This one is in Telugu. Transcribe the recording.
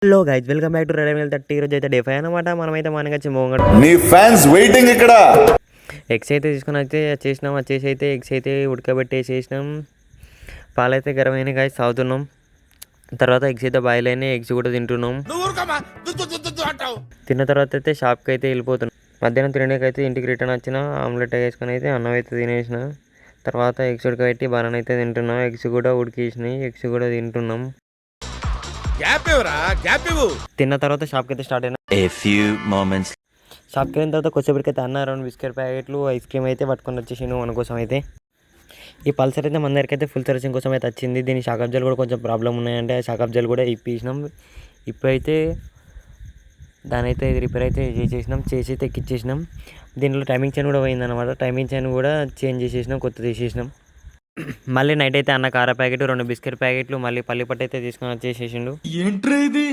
Hello guys, welcome back to red ML 30. ఈరోజు అయితే డే 5 అనమాట. మనమైతే మనకి మోంగడు నీ ఫ్యాన్స్ వెయిటింగ్ ఇక్కడ. ఎగ్స్ అయితే తీసుకొని అయితే చేసినాం. వచ్చేసి అయితే ఎగ్స్ అయితే ఉడకబెట్టేసేసినాం. పాలైతే గరమైన గాయస్ తాగుతున్నాం. తర్వాత ఎగ్స్ అయితే బాయిల్ అయినాయి. ఎగ్స్ కూడా తింటున్నాం. తిన్న తర్వాత అయితే షాప్కి అయితే వెళ్ళిపోతున్నాం. మధ్యాహ్నం తినడానికి అయితే ఇంటికి రిటర్న్ వచ్చిన. ఆమ్లెట్ వేసుకొని అయితే అన్నం అయితే తినేసిన. తర్వాత ఎగ్స్ ఉడకబెట్టి బనానా అయితే తింటున్నాం. ఎగ్స్ కూడా ఉడికేసినాయి. ఎగ్స్ కూడా తింటున్నాం. తిన్న తర్వాత షాప్కి అయితే స్టార్ట్ అయినా. షాప్కి వెళ్ళిన తర్వాత కొద్దిసేపటికి అయితే అన్న 2 బిస్కెట్ ప్యాకెట్లు ఐస్ క్రీమ్ అయితే పట్టుకొని వచ్చేసిండు మన కోసం అయితే. ఈ పల్సర్ అయితే మన దగ్గరికి అయితే ఫుల్ సర్వీసింగ్ కోసం అయితే వచ్చింది. దీని షాక్ అబ్జాలు కూడా కొంచెం ప్రాబ్లం ఉన్నాయంటే షాక్ అబ్జాలు కూడా ఇప్పించినాం. ఇప్పుడైతే దాని అయితే రిపేర్ అయితే చేసి అయితే ఎక్కిచ్చేసినాం. దీంట్లో టైమింగ్ చైన్ కూడా పోయిందన్నమాట. టైమింగ్ చైన్ కూడా చేంజ్ చేసేసినాం, కొత్తది తీసేసినాం. మళ్ళీ నైట్ అయితే అన్న కార ప్యాకెట్ 2 బిస్కెట్ ప్యాకెట్లు మళ్ళీ పల్లి పట్టు అయితే తీసుకొని వచ్చేసేసిండు. ఏంట్రా ఇది?